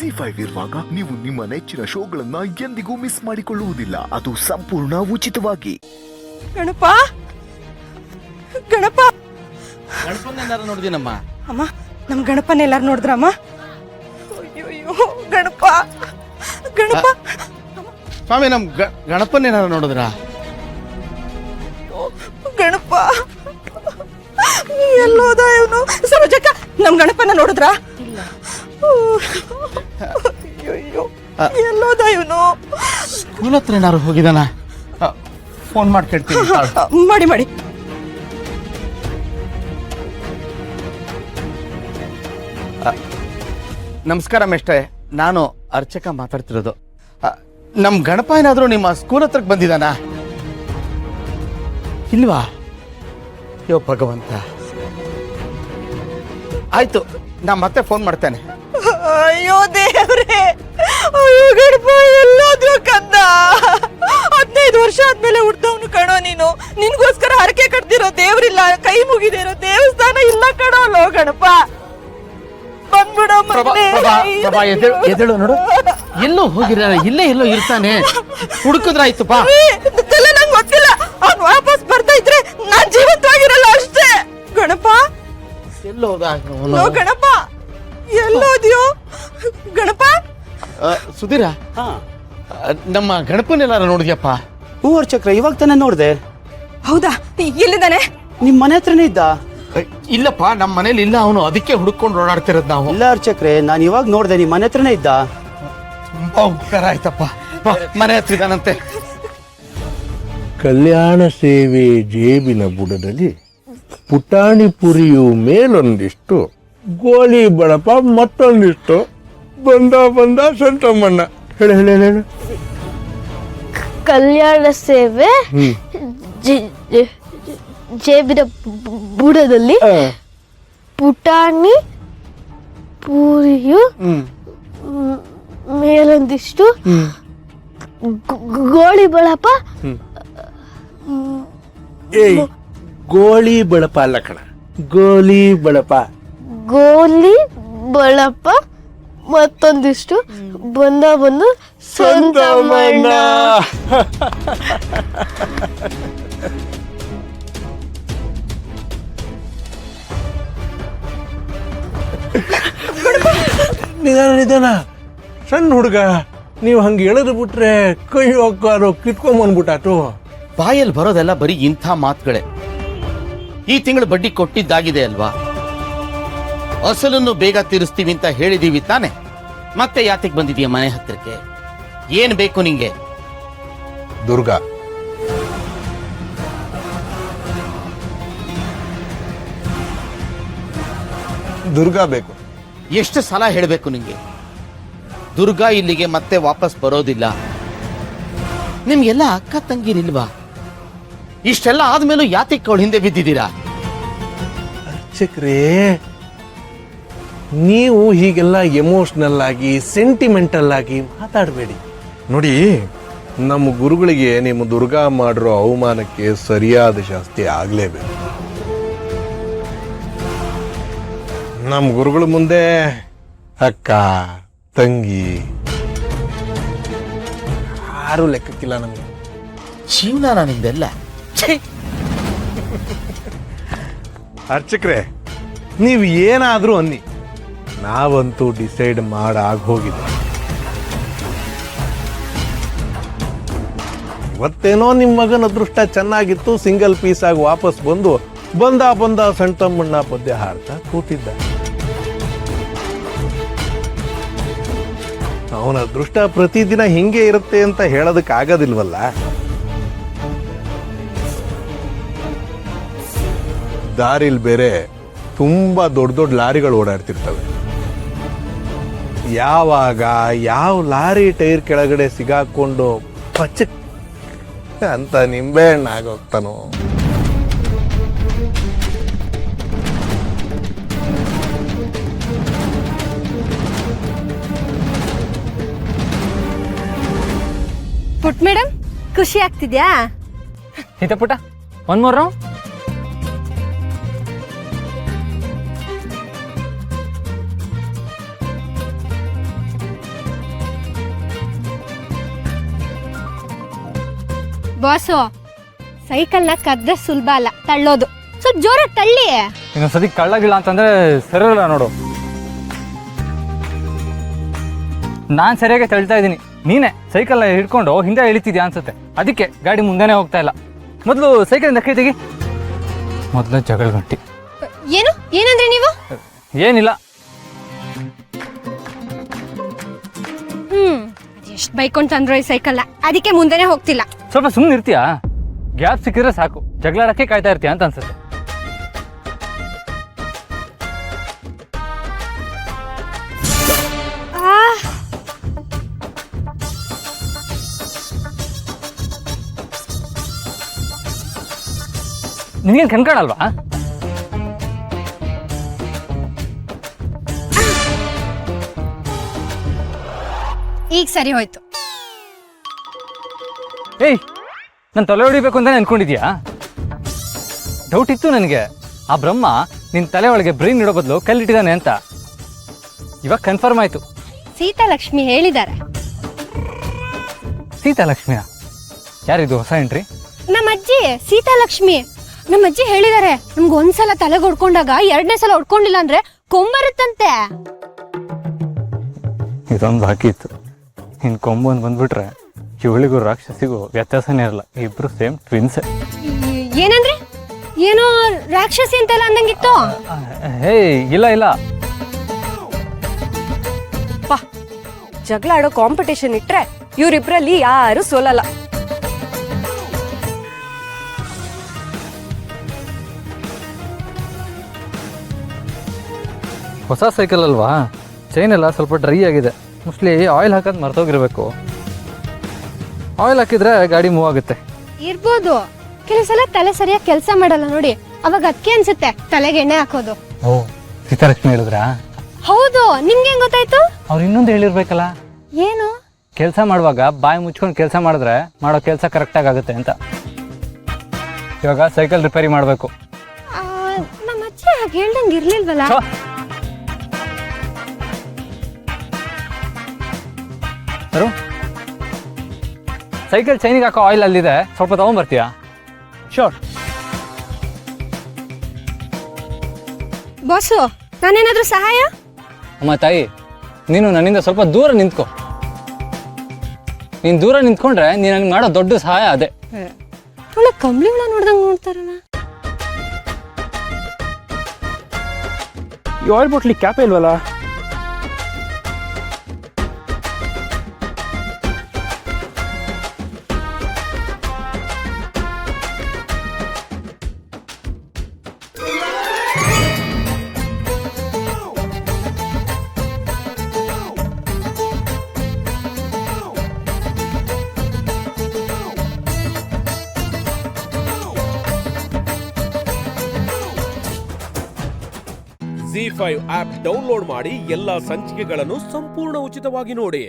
ZEE5 ಇರುವಾಗ ನೀವು ನಿಮ್ಮ ನೆಚ್ಚಿನ ಶೋಗಳನ್ನ ಎಂದಿಗೂ ಮಿಸ್ ಮಾಡಿಕೊಳ್ಳುವುದಿಲ್ಲ. ಅದು ಸಂಪೂರ್ಣ ಉಚಿತವಾಗಿ. ಗಣಪ ಗಣಪ ಗಣಪನ್ನೆಲ್ಲಾರು ನೋಡಿದೀನಮ್ಮ. ಅಮ್ಮ, ನಮ್ ಗಣಪನ ಎಲ್ಲಾರು ನೋಡಿದ್ರಮ್ಮ? ಅಯ್ಯೋ ಗಣಪ ಗಣಪ ಸ್ವಾಮಿ, ನಮ್ ಗಣಪನ್ನೇನಾರು ನೋಡಿದ್ರ? ಗಣಪ ಎಲ್ಲೋದ ಇವನು? ಸರೋಜಕ್ಕ, ನಮ್ ಗಣಪನ ನೋಡಿದ್ರ? ಅಯ್ಯೋ ಎಲ್ಲೋದ ಇವನು? ಸ್ಕೂಲ್ ಹತ್ರ ಏನಾರು ಹೋಗಿದಾನ? ಫೋನ್ ಮಾಡಿ ಕೇಳ್ತೀನಿ. ಮಾಡಿ ಮಾಡಿ. ನಮಸ್ಕಾರ ಮೇಷ್ಟ್ರೆ, ನಾನು ಅರ್ಚಕ ಮಾತಾಡ್ತಿರೋದು. ನಮ್ ಗಣಪ ಏನಾದ್ರು ನಿಮ್ಮ ಸ್ಕೂಲ್ ಹತ್ರಕ್ಕೆ ಬಂದಿದಾನ? ಇಲ್ವಾ? ಯೋ ಭಗವಂತ. ಆಯ್ತು, ನಾ ಮತ್ತೆ ಫೋನ್ ಮಾಡ್ತೇನೆ. ಅಯ್ಯೋ ದೇವ್ರೆ, ಅಯ್ಯೋ ಗಣಪ ಎಲ್ಲೋದ್ಯೋ ಕಂದ? 15 ವರ್ಷ ಆದ್ಮೇಲೆ ಹುಡ್ದವನು ಕಣೋ ನೀನು. ನಿನ್ಗೋಸ್ಕರ ಹರಕೆ ಕಟ್ದಿರೋ ದೇವ್ರಿಲ್ಲ, ಕೈ ಮುಗಿದಿರೋ ದೇವಸ್ಥಾನ ಇಲ್ಲ ಕಣೋ ಗಣಪ. ಬಂದ್ಬಿಡೋ ಎದಳು ನೋಡು, ಎಲ್ಲೋ ಹೋಗಿರ, ಇಲ್ಲೇ ಎಲ್ಲೋ ಇರ್ತಾನೆ. ಹುಡುಕುದ್ರಾಯ್ತು ಬಾ. ನಂಗೆ ಗೊತ್ತಿಲ್ಲ, ಅವ್ನು ವಾಪಸ್ ಬರ್ತಾ ಇದ್ರೆ ನಾನ್ ಜೀವಂತವಾಗಿರಲ್ಲ ಅಷ್ಟೇ. ಗಣಪ ಎಲ್ಲೋದ ಗಣಪ, ಎಲ್ಲೋದ್ಯೋ ಗಣಪ? ಸುಧೀರ, ನಮ್ಮ ಗಣಪನೆಲ್ಲಾರು ನೋಡಿದ್ಯಪ್ಪ? ಹೂ ಅರ್ಚಕ್ರ, ಇವಾಗ ತಾನೇ ನೋಡ್ದೆ. ಹೌದಾ? ಎಲ್ಲಿದ್ದಾನೆ? ನಿಮ್ ಮನೆ ಹತ್ರನೇ ಇದ್ದ. ಇಲ್ಲಪ್ಪ, ನಮ್ಮ ಮನೇಲಿ ಇಲ್ಲ ಅವನು, ಅದಕ್ಕೆ ಹುಡುಕೊಂಡು ಓಡಾಡ್ತಿರೋದು ನಾವು. ಇಲ್ಲ ಅರ್ಚಕ್ರೆ, ನಾನು ಇವಾಗ ನೋಡ್ದೆ, ನಿಮ್ ಮನೆ ಹತ್ರನೇ ಇದ್ದ. ತುಂಬಾ ಉಪಕಾರ ಆಯ್ತಪ್ಪ. ಮನೆ ಹತ್ರ ಇದ್ದಾನಂತೆ. ಕಲ್ಯಾಣ ಸೇವೆ ಜೇಬಿನ ಬುಡದಲ್ಲಿ ಪುಟಾಣಿ ಪುರಿಯು ಮೇಲೊಂದಿಷ್ಟು, ಗೋಳಿ ಬಳಪ ಮತ್ತೊಂದಿಷ್ಟು, ಬಂದ ಸಂತಮ್ಮಣ್ಣ. ಹೇಳು ಹೇಳು ಹೇಳು. ಕಲ್ಯಾಣ ಸೇವೆ ಜೇಬಿನ ಬುಡದಲ್ಲಿ ಪುಟಾಣಿ ಪೂರಿಯು ಮೇಲೊಂದಿಷ್ಟು, ಗೋಳಿ ಬಳಪ. ಏಯ್, ಗೋಳಿ ಬಳಪ ಅಲ್ಲ ಕಣ, ಗೋಲಿ ಬಳಪ. ಗೋಲಿ ಬಳಪ ಮತ್ತೊಂದಿಷ್ಟು, ಬಂದು ಸಂತಮ್ಮಣ್ಣ. ನಿಧಾನ, ಸಣ್ಣ ಹುಡುಗ, ನೀವು ಹಂಗೆ ಎಳೆದು ಬಿಟ್ರೆ ಕೈ ಹೋಗಾರು ಕಿತ್ಕೊಂಬಂದ್ಬಿಟ್ಟಾತು. ಬಾಯಲ್ಲಿ ಬರೋದೆಲ್ಲ ಬರೀ ಇಂಥ ಮಾತುಗಳೇ. ಈ ತಿಂಗಳು ಬಡ್ಡಿ ಕೊಟ್ಟಿದ್ದಾಗಿದೆ ಅಲ್ವಾ? ಅಸಲನ್ನು ಬೇಗ ತೀರಿಸ್ತೀವಿ ಅಂತ ಹೇಳಿದೀವಿ ತಾನೆ? ಮತ್ತೆ ಯಾತಿಗೆ ಬಂದಿದೀಯ ಮನೆ ಹತ್ರಕ್ಕೆ? ಏನ್ ಬೇಕು ನಿಂಗೆ? ದುರ್ಗಾ, ದುರ್ಗಾ ಬೇಕು. ಎಷ್ಟು ಸಲ ಹೇಳಬೇಕು ನಿಂಗೆ? ದುರ್ಗಾ ಇಲ್ಲಿಗೆ ಮತ್ತೆ ವಾಪಸ್ ಬರೋದಿಲ್ಲ. ನಿಮ್ಗೆಲ್ಲ ಅಕ್ಕ ತಂಗಿರಿಲ್ವಾ? ಇಷ್ಟೆಲ್ಲ ಆದ್ಮೇಲೂ ಯಾತಿಗೆ ಅವಳು ಹಿಂದೆ ಬಿದ್ದಿದ್ದೀರಾ? ಅರ್ಚಕ್ರೇ, ನೀವು ಹೀಗೆಲ್ಲ ಎಮೋಷನಲ್ ಆಗಿ ಸೆಂಟಿಮೆಂಟಲ್ ಆಗಿ ಮಾತಾಡಬೇಡಿ. ನೋಡಿ, ನಮ್ಮ ಗುರುಗಳಿಗೆ ನಿಮ್ಮ ದುರ್ಗಾ ಮಾಡಿರೋ ಅವಮಾನಕ್ಕೆ ಸರಿಯಾದ ಶಾಸ್ತಿ ಆಗ್ಲೇಬೇಕು. ನಮ್ಮ ಗುರುಗಳ ಮುಂದೆ ಅಕ್ಕ ತಂಗಿ ಯಾರು ಲೆಕ್ಕಕ್ಕಿಲ್ಲ ನಮ್ಗೆ. ಜೀವನ ನಿಂದೆಲ್ಲ. ಅರ್ಚಕ್ರೆ, ನೀವು ಏನಾದ್ರೂ ಅನ್ನಿ, ನಾವಂತೂ ಡಿಸೈಡ್ ಹೋಗಿದೆ. ಇವತ್ತೇನೋ ನಿಮ್ಮ ಮಗನ ಅದೃಷ್ಟ ಚೆನ್ನಾಗಿತ್ತು, ಸಿಂಗಲ್ ಪೀಸ್ ಆಗಿ ವಾಪಸ್ ಬಂದ ಸಣ್ಣ ಪದ್ಯ ಹಾಡ್ತಾ ಕೂತಿದ್ದ. ಅವನ ಅದೃಷ್ಟ ಪ್ರತಿದಿನ ಹಿಂಗೆ ಇರುತ್ತೆ ಅಂತ ಹೇಳೋದಕ್ಕೆ ಆಗೋದಿಲ್ವಲ್ಲ. ದಾರಿಲ್ ಬೇರೆ ತುಂಬಾ ದೊಡ್ಡ ಲಾರಿಗಳು ಓಡಾಡ್ತಿರ್ತವೆ. ಯಾವಾಗ ಯಾವ ಲಾರಿ ಟೈರ್ ಕೆಳಗಡೆ ಸಿಗಾಕೊಂಡು ಪಚಕ್ ಅಂತ ನಿಂಬೆ ಹಣ್ಣು ಆಗೋಗ್ತಾನೋ. ಪುಟ್ ಮೇಡಮ್, ಖುಷಿ ಆಗ್ತಿದ್ಯಾ? ಪುಟ, ಒನ್ ಮೋರ್ ರೌಂಡ್. ಬಾಸು ಸೈಕಲ್ನ ಕದ್ರೆ ಸುಲಭ ಅಲ್ಲ ತಳ್ಳೋದು, ಸ್ವಲ್ಪ ಜೋರಾಗಿ ತಳ್ಳಿ. ಇನ್ನೊಂದ್ಸತಿ ಕಳ್ಳಗಿಲ್ಲ ಅಂತಂದ್ರೆ ಸರಿಯಲ್ಲ ನೋಡು. ನಾನ್ ಸರಿಯಾಗಿ ತಳ್ತಾ ಇದ್ದೀನಿ, ನೀನೇ ಸೈಕಲ್ ಹಿಡ್ಕೊಂಡು ಹಿಂದೆ ಇಳಿತಿದ್ಯಾ ಅನ್ಸುತ್ತೆ. ಅದಕ್ಕೆ ಗಾಡಿ ಮುಂದೆನೆ ಹೋಗ್ತಾ ಇಲ್ಲ. ಮೊದಲು ಸೈಕಲಿಂದ ಕೈ ತೆಗಿ. ಮೊದಲು ಜಗಳ ಗಂಟಿ. ಏನಂದ್ರೆ ನೀವು? ಏನಿಲ್ಲ. ಎಷ್ಟು ಬೈಕೊಂಡು ತಂದ್ರು ಈ ಸೈಕಲ್ನ, ಅದಕ್ಕೆ ಮುಂದೆನೆ ಹೋಗ್ತಿಲ್ಲ. ಸ್ವಲ್ಪ ಸುಮ್ಮನೆ ಇರ್ತೀಯಾ? ಗ್ಯಾಪ್ ಸಿಕ್ಕಿದ್ರೆ ಸಾಕು, ಜಗಳಾಡಕ್ಕೆ ಕಾಯ್ತಾ ಇರ್ತೀಯ ಅಂತ ಅನ್ಸುತ್ತೆ. ನಿನ್ಗೇನು ಕಣ್ಕಾಣಲ್ವಾ? ಈಗ ಸರಿ ಹೋಯ್ತು. ಏಯ್, ನಾನು ತಲೆ ಹೊಡಿಬೇಕು ಅಂತ ಅನ್ಕೊಂಡಿದ್ಯಾ? ಡೌಟ್ ಇತ್ತು ನನಗೆ. ಆ ಬ್ರಹ್ಮ ನಿನ್ ತಲೆ ಒಳಗೆ ಬ್ರೈನ್ ಇಡೋ ಬದಲು ಕಲ್ಲಿಟ್ಟಿದ್ದಾನೆ ಅಂತ. ಇವಾಗ ಕನ್ಫರ್ಮ್ ಆಯ್ತು. ಸೀತಾಲಕ್ಷ್ಮಿ ಹೇಳಿದ್ದಾರೆ. ಸೀತಾಲಕ್ಷ್ಮಿಯ? ಯಾರಿದು ಹೊಸ ಎಂಟ್ರಿ? ನಮ್ಮ ಅಜ್ಜಿ ಸೀತಾಲಕ್ಷ್ಮಿ. ನಮ್ಮ ಅಜ್ಜಿ ಹೇಳಿದ್ದಾರೆ, ನಮ್ಗೆ ಒಂದ್ಸಲ ತಲೆಗೆ ಹೊಡ್ಕೊಂಡಾಗ 2ನೇ ಸಲ ಹೊಡ್ಕೊಂಡಿಲ್ಲ ಅಂದ್ರೆ ಕೊಂಬರುತ್ತಂತೆ. ಇದೊಂದು ಬಾಕಿ ಇತ್ತು. ಇನ್ ಕೊಂಬೊಂದು ಬಂದ್ಬಿಟ್ರೆ ಇವಳಿಗೂ ರಾಕ್ಷಸಿಗೂ ವ್ಯತ್ಯಾಸನೇ ಇರಲ್ಲ. ಇಬ್ರು ಸೇಮ್ ಟ್ವಿನ್ಸ್. ಏನಂದ್ರೆ ಏನೋ ರಾಕ್ಷಸಿ ಅಂತೆಲ್ಲ ಅಂದಂಗಿತ್ತು. ಹೇ, ಇಲ್ಲ ಇಲ್ಲ. ಜಗಳ ಆಡೋ ಕಾಂಪಿಟೇಷನ್ ಇಟ್ರೆ ಇವ್ರಿಬ್ರಲ್ಲಿ ಯಾರು ಸೋಲಲ್ಲ. ಹೊಸ ಸೈಕಲ್ ಅಲ್ವಾ, ಚೈನ್ ಎಲ್ಲ ಸ್ವಲ್ಪ ಡ್ರೈ ಆಗಿದೆ. ಮೋಸ್ಟ್ಲಿ ಆಯಿಲ್ ಹಾಕೋದು ಮರ್ತೋಗಿರ್ಬೇಕು. ಆಯಿಲ್ ಹಾಕಿದ್ರೆ ಗಾಡಿ ಮೂವ್ ಆಗುತ್ತೆ. ಇರ್ಬೋದು. ಕೆಲವು ಸಲ ತಲೆ ಸರಿಯಾಗಿ ಕೆಲಸ ಮಾಡಲ್ಲ ನೋಡಿ, ಅವಾಗ ಅದಕ್ಕೆ ಅನ್ಸುತ್ತೆ ತಲೆಗೆ ಎಣ್ಣೆ ಹಾಕೋದು. ಓ, ಸೀತಾಲಕ್ಷ್ಮಿ ಹೇಳಿದ್ರಾ? ಹೌದು. ನಿಮ್ಗೆ ಹೆಂಗ್ ಗೊತ್ತಾಯ್ತು? ಅವ್ರು ಇನ್ನೊಂದು ಹೇಳಿರ್ಬೇಕಲ್ಲ. ಏನು? ಕೆಲಸ ಮಾಡುವಾಗ ಬಾಯಿ ಮುಚ್ಕೊಂಡು ಕೆಲಸ ಮಾಡಿದ್ರೆ ಮಾಡೋ ಕೆಲಸ ಕರೆಕ್ಟಾಗಿ ಆಗುತ್ತೆ ಅಂತ. ಇವಾಗ ಸೈಕಲ್ ರಿಪೇರಿ ಮಾಡಬೇಕು. ನಮ್ಮ ಅಜ್ಜಿ ಹಾಗೆ ಹೇಳ್ದಂಗೆ ಇರ್ಲಿಲ್ವಲ್ಲ. ಸೈಕಲ್ ಚೈನಿಗೆ ಹಾಕೋ ಆಯಿಲ್ ಅಲ್ಲಿದೆ, ಸ್ವಲ್ಪ ತಗೊಂಡ್ಬರ್ತೀಯಾ? ಶೋರ್. ಬಾಸು, ನಾನೇನಾದ್ರೂ ಸಹಾಯ? ಅಮ್ಮ ತಾಯಿ, ನೀನು ನನ್ನಿಂದ ಸ್ವಲ್ಪ ದೂರ ನಿಂತ್ಕೊ. ನೀನು ದೂರ ನಿಂತ್ಕೊಂಡ್ರೆ ನೀನು ನನಗೆ ಮಾಡೋ ದೊಡ್ಡ ಸಹಾಯ ಅದೇ. ಒಳ್ಳೆ ಕಂಬಳಿ ಹುಳ ನೋಡ್ದಂಗೆ ನೋಡ್ತಾರಲ್ಲ. ಈ ಆಯಿಲ್ ಬಾಟ್ಲಿ ಕ್ಯಾಪೇ ಇಲ್ವಲ್ಲ? ZEE5 ಆಪ್ ಡೌನ್ಲೋಡ್ ಮಾಡಿ ಎಲ್ಲಾ ಸಂಚಿಕೆಗಳನ್ನು ಸಂಪೂರ್ಣ ಉಚಿತವಾಗಿ ನೋಡಿ.